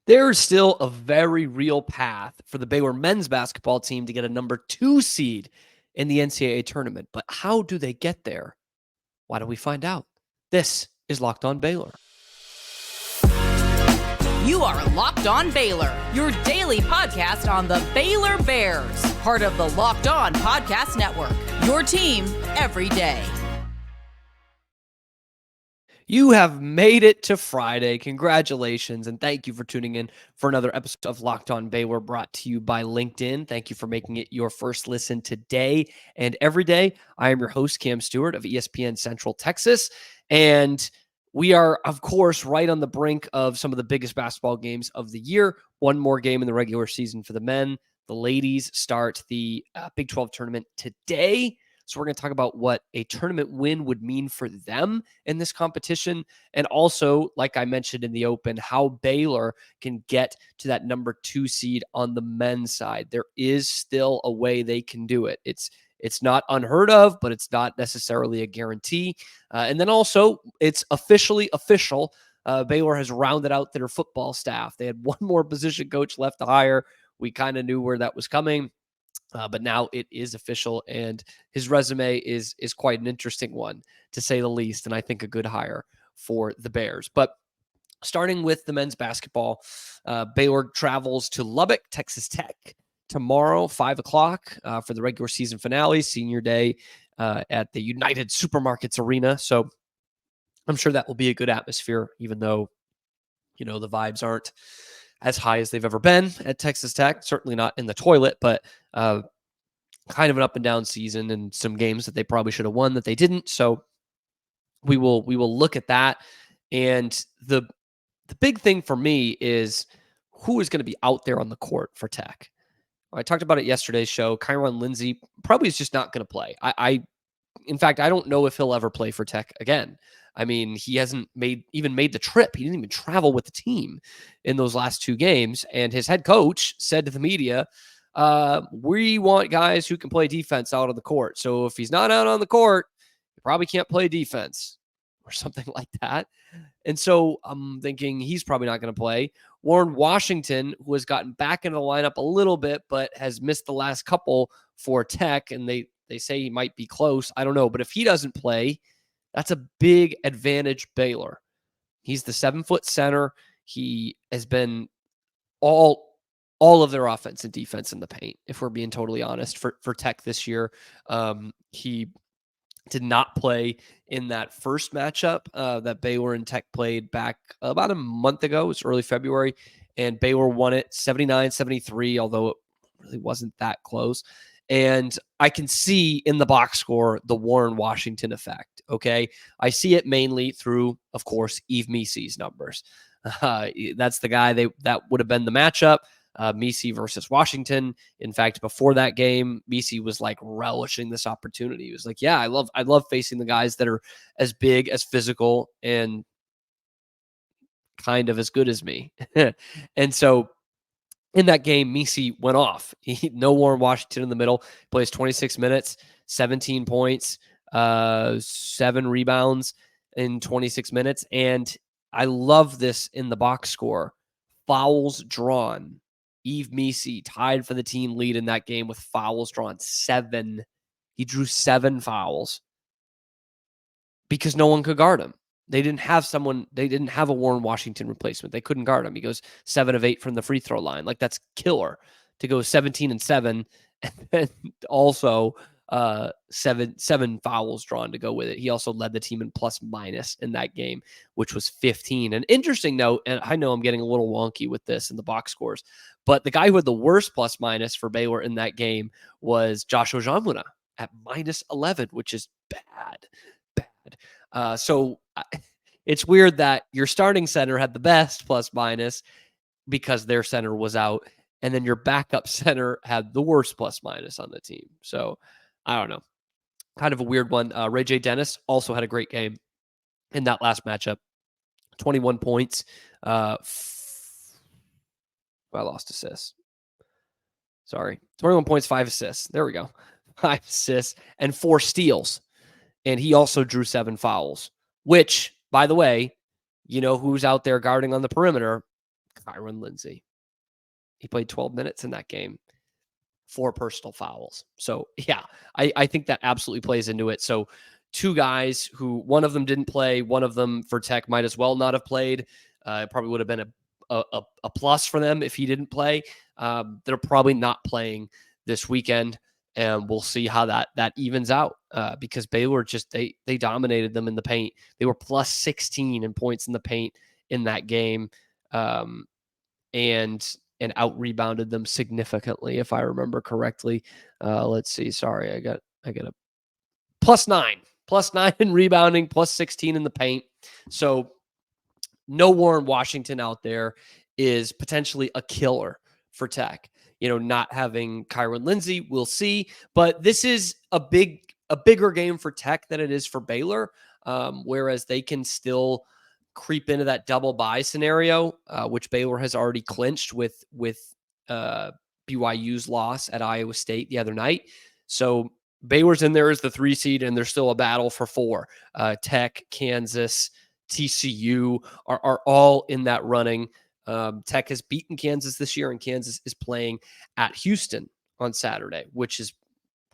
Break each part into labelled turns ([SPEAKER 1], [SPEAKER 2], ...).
[SPEAKER 1] There is still a very real path for the Baylor men's basketball team to get a number 2 seed in the NCAA tournament. But how do they get there? Why don't we find out? This is Locked On Baylor.
[SPEAKER 2] You are Locked On Baylor, your daily podcast on the Baylor Bears, part of the Locked On Podcast Network, your team every day.
[SPEAKER 1] You have made it to Friday. Congratulations, and thank you for tuning in for another episode of Locked On Baylor brought to you by LinkedIn. Thank you for making it your first listen today and every day. I am your host, Cam Stewart of ESPN Central Texas, and we are, of course, right on the brink of some of the biggest basketball games of the year. One more game in the regular season for the men. The ladies start the Big 12 tournament today. So we're going to talk about what a tournament win would mean for them in this competition. And also, like I mentioned in the open, how Baylor can get to that number 2 seed on the men's side. There is still a way they can do it. It's not unheard of, but it's not necessarily a guarantee. And then also, it's officially official. Baylor has rounded out their football staff. They had one more position coach left to hire. We kind of knew where that was coming. But now it is official, and his resume is quite an interesting one, to say the least, and I think a good hire for the Bears. But starting with the men's basketball, Baylor travels to Lubbock, Texas Tech tomorrow, 5 o'clock for the regular season finale, senior day at the United Supermarkets Arena. So I'm sure that will be a good atmosphere, even though, the vibes aren't as high as they've ever been at Texas Tech. Certainly not in the toilet, but kind of an up and down season and some games that they probably should have won that they didn't. So we will look at that. And the big thing for me is who is going to be out there on the court for Tech. I talked about it yesterday's show. Kyron Lindsey probably is just not going to play. In fact, I don't know if he'll ever play for Tech again. I mean, he hasn't made the trip. He didn't even travel with the team in those last 2 games. And his head coach said to the media, we want guys who can play defense out on the court. So if he's not out on the court, he probably can't play defense or something like that. And so I'm thinking he's probably not going to play. Warren Washington, who has gotten back into the lineup a little bit, but has missed the last couple for Tech, and they say he might be close. I don't know. But if he doesn't play, that's a big advantage Baylor. He's the 7-foot center. He has been all of their offense and defense in the paint, if we're being totally honest, for Tech this year. He did not play in that first matchup that Baylor and Tech played back about a month ago. It was early February, and Baylor won it 79-73, although it really wasn't that close. And I can see in the box score the Warren Washington effect, okay? I see it mainly through, of course, Yves Missy's numbers. That's the guy that would have been the matchup. Misi versus Washington. In fact, before that game, Misi was like relishing this opportunity. He was like, yeah, I love facing the guys that are as big, as physical, and kind of as good as me. And so in that game, Misi went off. No Warren Washington in the middle. Plays 26 minutes, 17 points, 7 rebounds in 26 minutes. And I love this in the box score. Fouls drawn. Yves Misy tied for the team lead in that game with fouls drawn. 7. He drew 7 fouls because no one could guard him. They didn't have a Warren Washington replacement. They couldn't guard him. He goes 7 of 8 from the free throw line. Like, that's killer to go 17-7 and then also 7 fouls drawn to go with it. He also led the team in plus minus in that game, which was 15. An interesting note, and I know I'm getting a little wonky with this in the box scores, but the guy who had the worst plus minus for Baylor in that game was Josh Ojamuna at minus 11, which is bad. So it's weird that your starting center had the best plus minus because their center was out, and then your backup center had the worst plus minus on the team. So I don't know. Kind of a weird one. Ray J. Dennis also had a great game in that last matchup. 21 points. I lost assists. Sorry. 21 points, 5 assists. There we go. 5 assists and 4 steals. And he also drew 7 fouls, which, by the way, you know who's out there guarding on the perimeter? Kyron Lindsey. He played 12 minutes in that game, 4 personal fouls. So yeah, I think that absolutely plays into it. So 2 guys who, one of them didn't play, one of them for Tech might as well not have played. It probably would have been a plus for them if he didn't play. They're probably not playing this weekend, and we'll see how that evens out, because Baylor just they dominated them in the paint. They were plus 16 in points in the paint in that game, and out rebounded them significantly, if I remember correctly. Let's see. Sorry, I got a plus 9 in rebounding, plus 16 in the paint. So no Warren Washington out there is potentially a killer for Tech. Not having Kyron Lindsey, we'll see. But this is a bigger game for Tech than it is for Baylor, whereas they can still creep into that double bye scenario, which Baylor has already clinched with BYU's loss at Iowa State the other night. So Baylor's in there as the 3 seed, and there's still a battle for 4. Tech, Kansas, TCU are all in that running. Tech has beaten Kansas this year, and Kansas is playing at Houston on Saturday, which is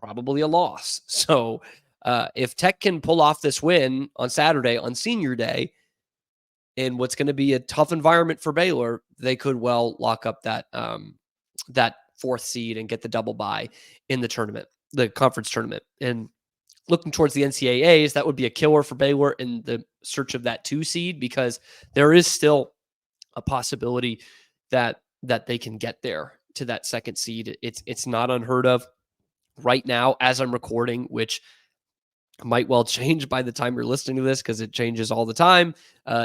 [SPEAKER 1] probably a loss. So if Tech can pull off this win on Saturday on Senior Day, in what's going to be a tough environment for Baylor, they could well lock up that 4th seed and get the double bye in the tournament, the conference tournament. And looking towards the NCAAs, that would be a killer for Baylor in the search of that 2 seed, because there is still a possibility that they can get there to that 2nd seed. It's not unheard of right now as I'm recording, which might well change by the time you're listening to this, because it changes all the time.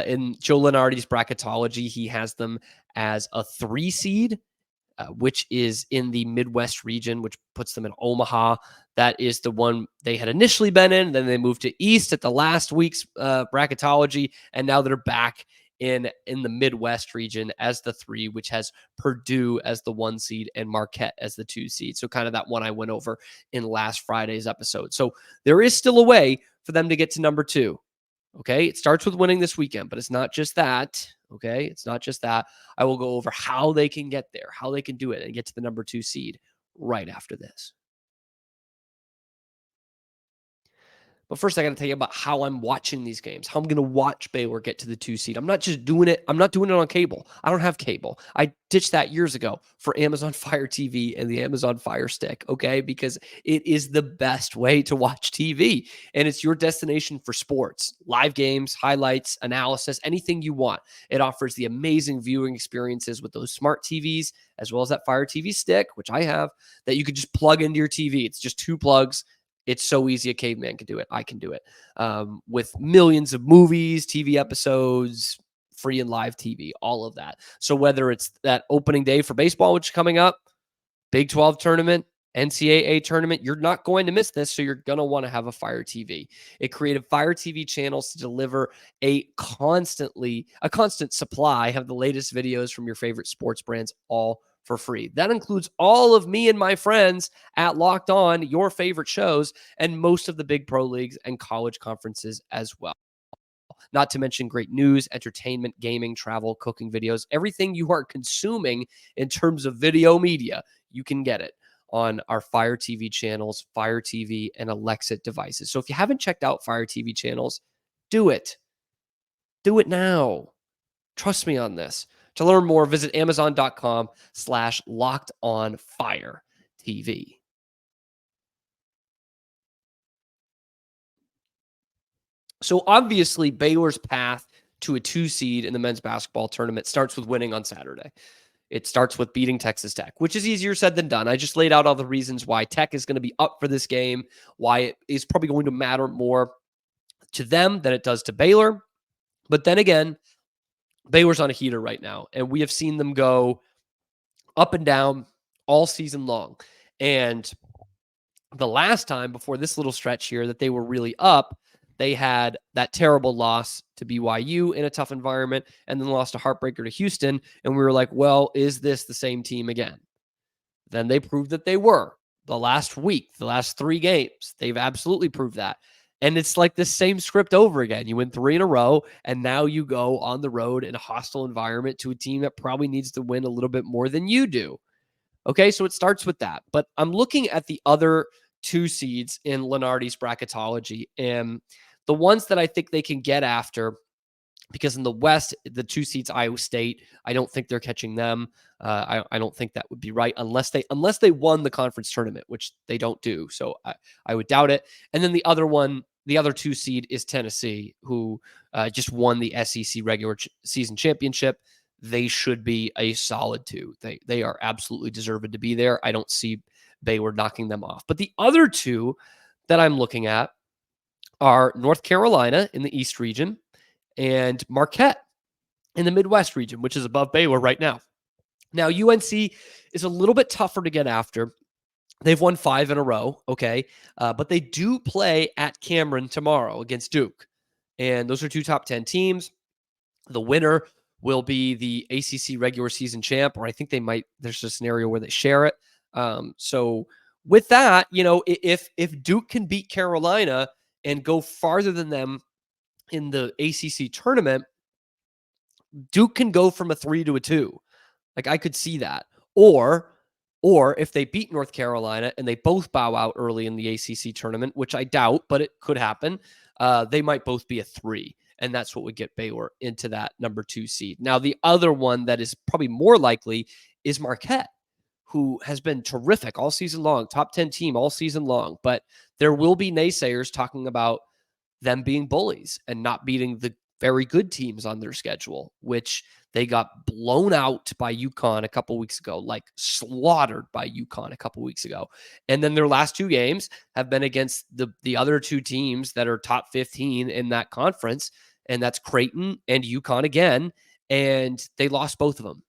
[SPEAKER 1] In Joe Lenardi's bracketology, he has them as a 3 seed, which is in the Midwest region, which puts them in Omaha. That is the one they had initially been in. Then they moved to East at the last week's bracketology, and now they're back in the Midwest region as the 3, which has Purdue as the 1 seed and Marquette as the 2 seed. So kind of that one I went over in last Friday's episode. So there is still a way for them to get to number 2. Okay. It starts with winning this weekend, but it's not just that. Okay. It's not just that. I will go over how they can get there, how they can do it and get to the number 2 seed right after this. But first, I got to tell you about how I'm watching these games, how I'm going to watch Baylor get to the 2 seed. I'm not just doing it. I'm not doing it on cable. I don't have cable. I ditched that years ago for Amazon Fire TV and the Amazon Fire Stick, okay? Because it is the best way to watch TV, and it's your destination for sports, live games, highlights, analysis, anything you want. It offers the amazing viewing experiences with those smart TVs, as well as that Fire TV Stick, which I have, that you could just plug into your TV. It's just 2 plugs. It's so easy. A caveman can do it. I can do it. With millions of movies, TV episodes, free and live TV, all of that. So whether it's that opening day for baseball, which is coming up, Big 12 tournament, NCAA tournament, you're not going to miss this. So you're going to want to have a Fire TV. It created Fire TV channels to deliver a constant supply of the latest videos from your favorite sports brands, all for free. That includes all of me and my friends at Locked On, your favorite shows, and most of the big pro leagues and college conferences as well. Not to mention great news, entertainment, gaming, travel, cooking videos, everything you are consuming in terms of video media, you can get it on our Fire TV channels, Fire TV, and Alexa devices. So if you haven't checked out Fire TV channels, do it. Do it now. Trust me on this. To learn more, visit amazon.com/lockedonfiretv. So obviously, Baylor's path to a 2 seed in the men's basketball tournament starts with winning on Saturday. It starts with beating Texas Tech, which is easier said than done. I just laid out all the reasons why Tech is going to be up for this game, why it is probably going to matter more to them than it does to Baylor. But then again, Baylor's on a heater right now, and we have seen them go up and down all season long. And the last time before this little stretch here that they were really up, they had that terrible loss to BYU in a tough environment and then lost a heartbreaker to Houston. And we were like, well, is this the same team again? Then they proved that they were. The last week, the last 3 games, they've absolutely proved that. And it's like the same script over again. You win 3 in a row, and now you go on the road in a hostile environment to a team that probably needs to win a little bit more than you do. Okay, so it starts with that. But I'm looking at the other 2 seeds in Lenardi's bracketology, and the ones that I think they can get after, because in the West, the 2 seeds, Iowa State, I don't think they're catching them. I don't think that would be right unless they won the conference tournament, which they don't do. So I would doubt it. And then the other 2 seed is Tennessee, who just won the SEC regular season championship. They should be a solid 2. They are absolutely deserved to be there. I don't see Baylor knocking them off. But the other 2 that I'm looking at are North Carolina in the East region and Marquette in the Midwest region, which is above Baylor right now. Now, UNC is a little bit tougher to get after. They've won 5 in a row, okay? But they do play at Cameron tomorrow against Duke. And those are 2 top 10 teams. The winner will be the ACC regular season champ, or I think there's a scenario where they share it. So with that, if Duke can beat Carolina and go farther than them in the ACC tournament, Duke can go from a 3 to a 2. Like, I could see that. Or if they beat North Carolina and they both bow out early in the ACC tournament, which I doubt, but it could happen, they might both be a 3. And that's what would get Baylor into that number 2 seed. Now, the other one that is probably more likely is Marquette, who has been terrific all season long, top 10 team all season long. But there will be naysayers talking about them being bullies and not beating the very good teams on their schedule, which they got blown out by UConn a couple weeks ago, like slaughtered by UConn a couple weeks ago. And then their last 2 games have been against the other 2 teams that are top 15 in that conference, and that's Creighton and UConn again, and they lost both of them.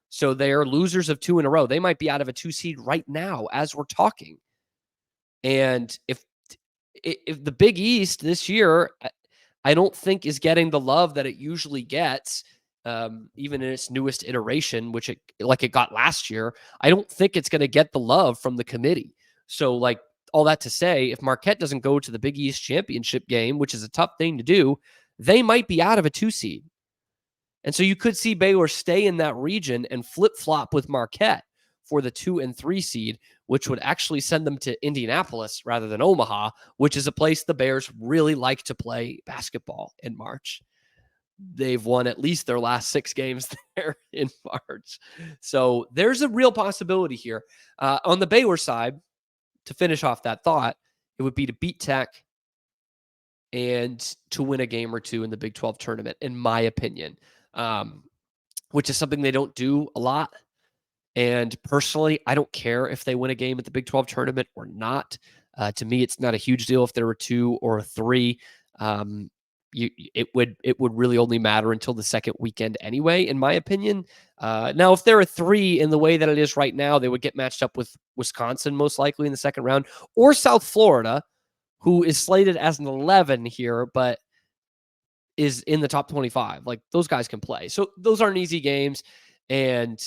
[SPEAKER 1] So they are losers of 2 in a row. They might be out of a 2 seed right now as we're talking. And if the Big East this year, I don't think is getting the love that it usually gets, even in its newest iteration, which it got last year. I don't think it's going to get the love from the committee. So, like, all that to say, if Marquette doesn't go to the Big East championship game, which is a tough thing to do, they might be out of a 2 seed. And so you could see Baylor stay in that region and flip-flop with Marquette for the 2 and 3 seed, which would actually send them to Indianapolis rather than Omaha, which is a place the Bears really like to play basketball in March. They've won at least their last 6 games there in March. So there's a real possibility here. On the Baylor side, to finish off that thought, it would be to beat Tech and to win a game or 2 in the Big 12 tournament, in my opinion, which is something they don't do a lot. And personally, I don't care if they win a game at the Big 12 tournament or not. To me, it's not a huge deal if there were 2 or 3. It would really only matter until the second weekend anyway, in my opinion. Now, if there are 3 in the way that it is right now, they would get matched up with Wisconsin most likely in the second round, or South Florida, who is slated as an 11 here, but is in the top 25. Like, those guys can play. So those aren't easy games. And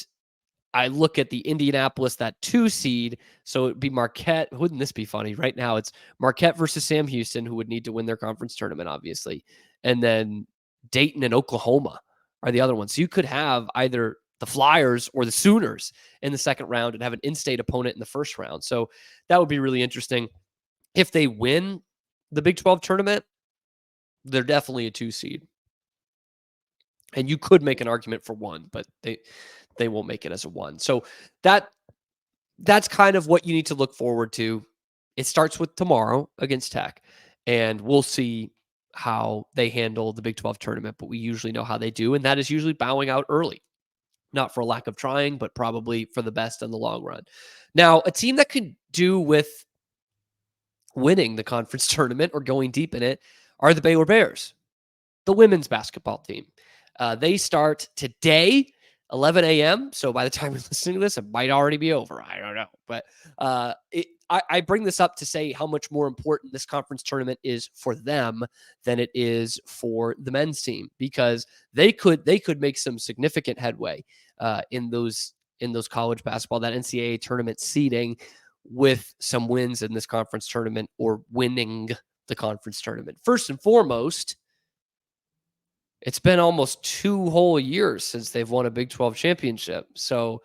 [SPEAKER 1] I look at the Indianapolis, that 2 seed. So it'd be Marquette. Wouldn't this be funny? Right now, it's Marquette versus Sam Houston, who would need to win their conference tournament, obviously. And then Dayton and Oklahoma are the other ones. So you could have either the Flyers or the Sooners in the second round and have an in-state opponent in the first round. So that would be really interesting. If they win the Big 12 tournament, they're definitely a 2 seed. And you could make an argument for 1, but they won't make it as a 1. So that's kind of what you need to look forward to. It starts with tomorrow against Tech, and we'll see how they handle the Big 12 tournament, but we usually know how they do, and that is usually bowing out early. Not for a lack of trying, but probably for the best in the long run. Now, a team that could do with winning the conference tournament or going deep in it are the Baylor Bears, the women's basketball team. They start today, 11 a.m. So by the time you're listening to this, it might already be over. I don't know. But I bring this up to say how much more important this conference tournament is for them than it is for the men's team, because they could make some significant headway in those college basketball, that NCAA tournament seeding, with some wins in this conference tournament or winning the conference tournament. First and foremost, it's been almost 2 whole years since they've won a Big 12 championship. So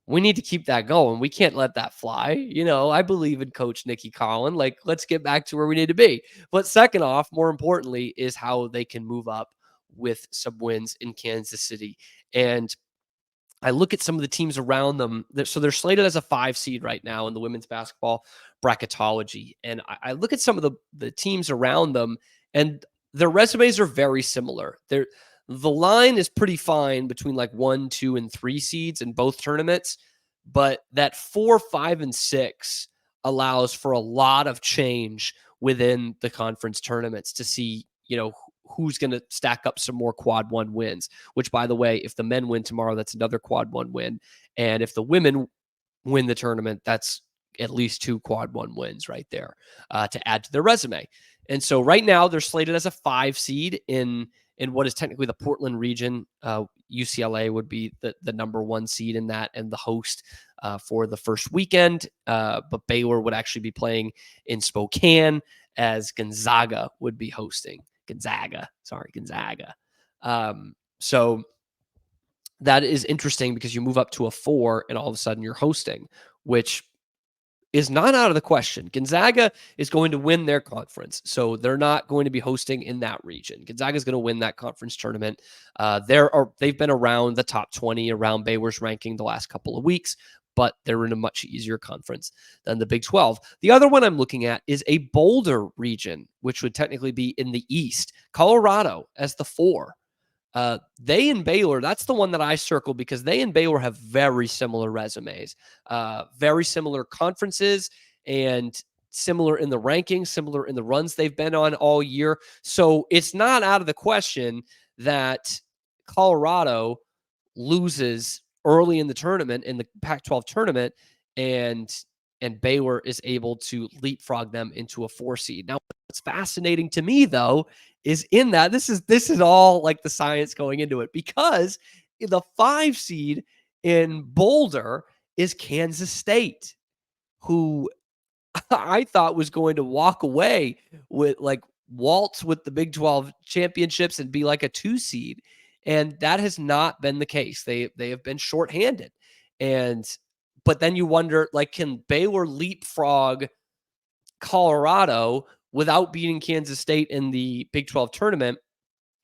[SPEAKER 1] we need to keep that going. We can't let that fly. I believe in Coach Nikki Collin. Like, let's get back to where we need to be. But second off, more importantly, is how they can move up with some wins in Kansas City. And I look at some of the teams around them. So they're slated as a 5 seed right now in the women's basketball bracketology. And I look at some of the teams around them, and their resumes are very similar. The line is pretty fine between like 1, 2, and 3 seeds in both tournaments, but that 4, 5, and 6 allows for a lot of change within the conference tournaments to see, who's going to stack up some more quad 1 wins, which, by the way, if the men win tomorrow, that's another quad 1 win. And if the women win the tournament, that's at least 2 quad 1 wins right there to add to their resume. And so right now they're slated as a 5 seed in what is technically the Portland region. UCLA would be the number 1 seed in that and the host for the first weekend. But Baylor would actually be playing in Spokane as Gonzaga would be hosting. Gonzaga. So that is interesting because you move up to a 4 and all of a sudden you're hosting, which is not out of the question. Gonzaga is going to win their conference, so they're not going to be hosting in that region. Gonzaga is going to win that conference tournament. They've been around the top 20, around Baylor's ranking the last couple of weeks, but they're in a much easier conference than the Big 12. The other one I'm looking at is a Boulder region, which would technically be in the East. Colorado as the 4. They and Baylor, that's the one that I circle because they and Baylor have very similar resumes, very similar conferences, and similar in the rankings, similar in the runs they've been on all year. So it's not out of the question that Colorado loses early in the tournament, in the Pac-12 tournament, and Baylor is able to leapfrog them into a 4 seed. Now, what's fascinating to me, though, is in that this is all like the science going into it, because the 5 seed in Boulder is Kansas State, who I thought was going to walk away with like waltz with the Big 12 championships and be like a 2 seed. And that has not been the case. They have been shorthanded. But then you wonder, like, can Baylor leapfrog Colorado without beating Kansas State in the Big 12 tournament?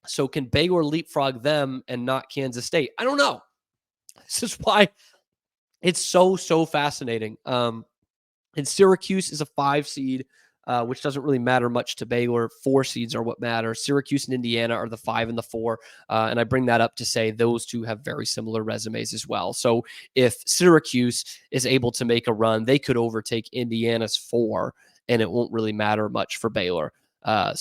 [SPEAKER 1] So can Baylor leapfrog them and not Kansas State? I don't know. This is why it's so fascinating. And Syracuse is a 5 seed, which doesn't really matter much to Baylor. 4 seeds are what matter. Syracuse and Indiana are the 5 and the 4. And I bring that up to say those two have very similar resumes as well. So if Syracuse is able to make a run, they could overtake Indiana's 4, and it won't really matter much for Baylor. Can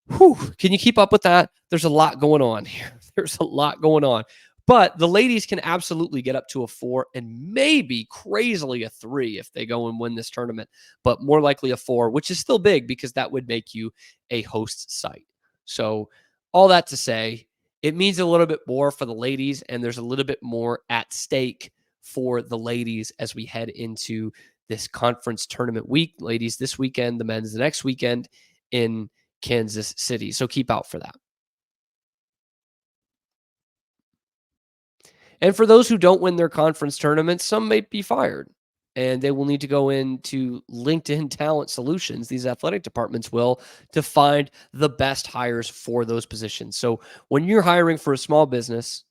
[SPEAKER 1] you keep up with that? There's a lot going on here. There's a lot going on. But the ladies can absolutely get up to a 4 and maybe crazily a 3 if they go and win this tournament, but more likely a 4, which is still big because that would make you a host site. So all that to say, it means a little bit more for the ladies, and there's a little bit more at stake for the ladies as we head into this conference tournament week. Ladies this weekend, the men's the next weekend in Kansas City. So keep out for that. And for those who don't win their conference tournaments, some may be fired, and they will need to go into LinkedIn Talent Solutions, these athletic departments will, to find the best hires for those positions. So when you're hiring for a small business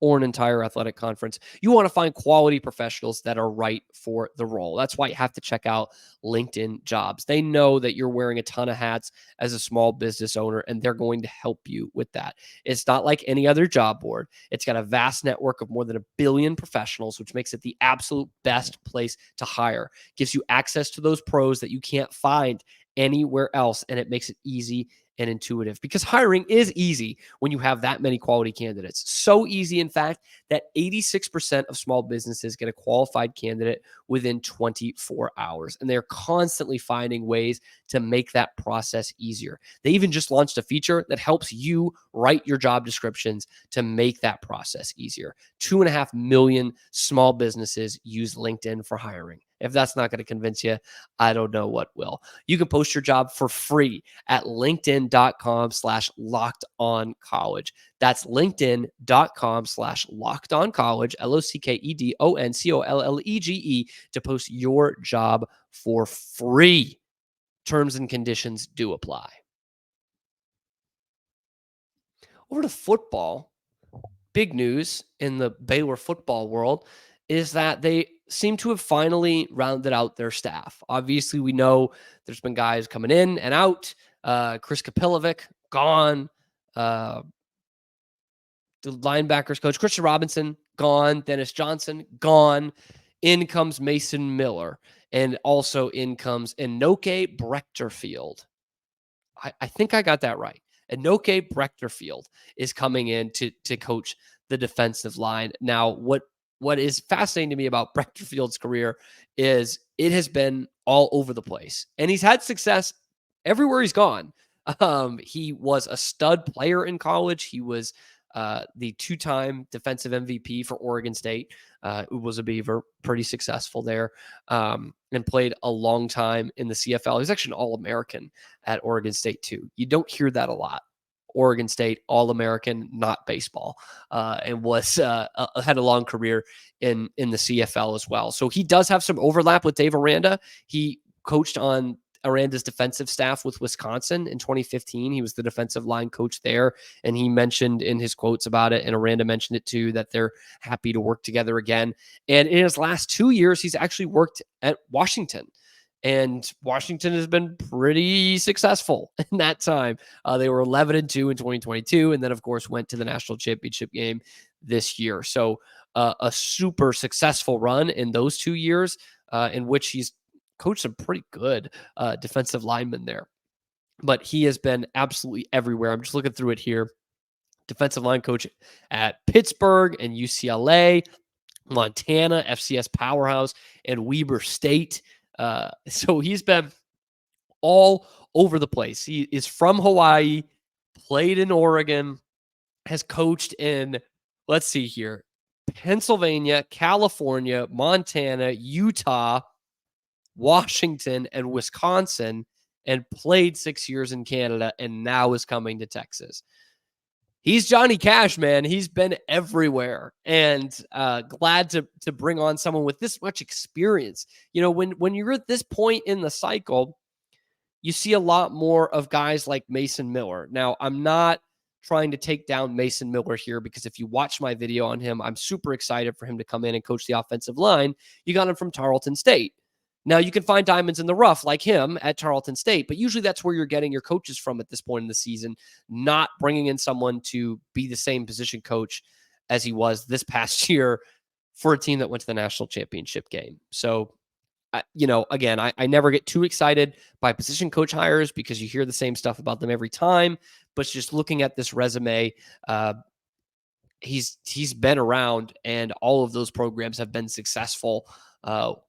[SPEAKER 1] or an entire athletic conference, you want to find quality professionals that are right for the role. That's why you have to check out LinkedIn Jobs. They know that you're wearing a ton of hats as a small business owner, and they're going to help you with that. It's not like any other job board. It's got a vast network of more than 1 billion professionals, which makes it the absolute best place to hire. Gives you access to those pros that you can't find anywhere else, and it makes it easy and intuitive, because hiring is easy when you have that many quality candidates. So easy, in fact, that 86% of small businesses get a qualified candidate within 24 hours. And they're constantly finding ways to make that process easier. They even just launched a feature that helps you write your job descriptions to make that process easier. 2.5 million small businesses use LinkedIn for hiring. If that's not going to convince you, I don't know what will. You can post your job for free at linkedin.com/lockedoncollege. That's linkedin.com/lockedoncollege, LOCKEDONCOLLEGE, to post your job for free. Terms and conditions do apply. Over to football. Big news in the Baylor football world is that they seem to have finally rounded out their staff. Obviously, we know there's been guys coming in and out. Chris Kapilovic, gone. The linebackers coach, Christian Robinson, gone. Dennis Johnson, gone. In comes Mason Miller. And also in comes Inoke Breckterfield. I think I got that right. Inoke Breckterfield is coming in to coach the defensive line. Now, what is fascinating to me about Breckterfield's career is it has been all over the place, and he's had success everywhere he's gone. He was a stud player in college. He was the two-time defensive MVP for Oregon State. Who was a Beaver, pretty successful there, and played a long time in the CFL. He was actually an All-American at Oregon State too. You don't hear that a lot. Oregon State All-American, not baseball, and was had a long career in the CFL as well. So he does have some overlap with Dave Aranda. He coached on Aranda's defensive staff with Wisconsin in 2015. He was the defensive line coach there, and he mentioned in his quotes about it, and Aranda mentioned it too, that they're happy to work together again. And in his last 2 years, he's actually worked at Washington. And Washington has been pretty successful in that time. They were 11-2 in 2022, and then, of course, went to the national championship game this year. So a super successful run in those 2 years, in which he's coached some pretty good defensive linemen there. But he has been absolutely everywhere. I'm just looking through it here. Defensive line coach at Pittsburgh and UCLA, Montana, FCS powerhouse, and Weber State. So he's been all over the place. He is from Hawaii, played in Oregon, has coached in, let's see here, Pennsylvania, California, Montana, Utah, Washington, and Wisconsin, and played 6 years in Canada, and now is coming to Texas. He's Johnny Cash, man. He's been everywhere, and glad to bring on someone with this much experience. You know, when you're at this point in the cycle, you see a lot more of guys like Mason Miller. Now, I'm not trying to take down Mason Miller here, because if you watch my video on him, I'm super excited for him to come in and coach the offensive line. You got him from Tarleton State. Now, you can find diamonds in the rough like him at Tarleton State, but usually that's where you're getting your coaches from at this point in the season, not bringing in someone to be the same position coach as he was this past year for a team that went to the national championship game. So, again, I never get too excited by position coach hires because you hear the same stuff about them every time, but just looking at this resume, he's been around, and all of those programs have been successful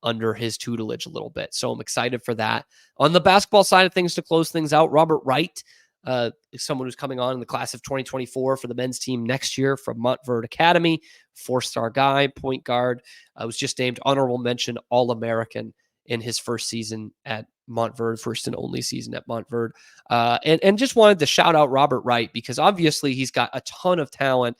[SPEAKER 1] under his tutelage a little bit. So I'm excited for that. On the basketball side of things, to close things out, Robert Wright is someone who's coming on in the class of 2024 for the men's team next year from Montverde Academy, 4-star guy, point guard. Was just named honorable mention All-American in his first season at Montverde, first and only season at Montverde. And just wanted to shout out Robert Wright, because obviously he's got a ton of talent.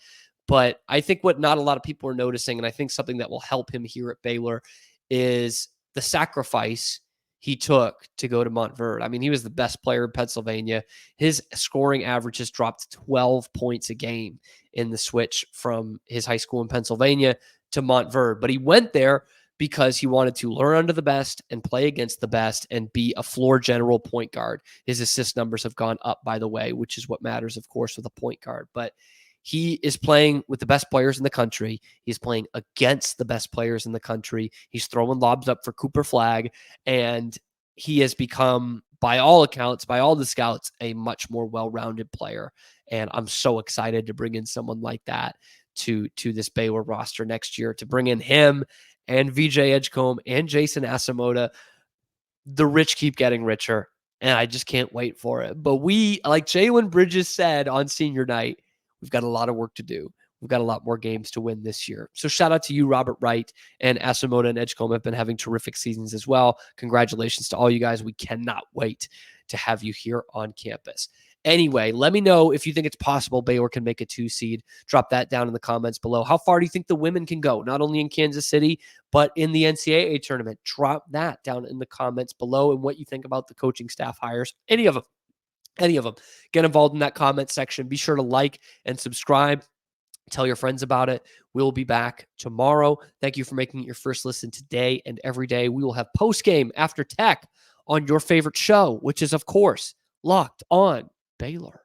[SPEAKER 1] But I think what not a lot of people are noticing, and I think something that will help him here at Baylor, is the sacrifice he took to go to Montverde. I mean, he was the best player in Pennsylvania. His scoring average has dropped 12 points a game in the switch from his high school in Pennsylvania to Montverde. But he went there because he wanted to learn under the best and play against the best and be a floor general point guard. His assist numbers have gone up, by the way, which is what matters, of course, with a point guard. But he is playing with the best players in the country. He's playing against the best players in the country. He's throwing lobs up for Cooper Flagg, and he has become, by all accounts, by all the scouts, a much more well-rounded player. And I'm so excited to bring in someone like that to this Baylor roster next year, to bring in him and VJ Edgecombe and Jason Asamoah. The rich keep getting richer, and I just can't wait for it. But we, like Jalen Bridges said on senior night, we've got a lot of work to do. we've got a lot more games to win this year. So shout out to you, Robert Wright, and Asamoah and Edgecombe have been having terrific seasons as well. Congratulations to all you guys. We cannot wait to have you here on campus. Anyway, let me know if you think it's possible Baylor can make a 2 seed. Drop that down in the comments below. How far do you think the women can go? Not only in Kansas City, but in the NCAA tournament. Drop that down in the comments below and what you think about the coaching staff hires. Any of them. Get involved in that comment section. Be sure to like and subscribe. Tell your friends about it. We'll be back tomorrow. Thank you for making it your first listen today and every day. We will have post-game after tech on your favorite show, which is, of course, Locked On Baylor.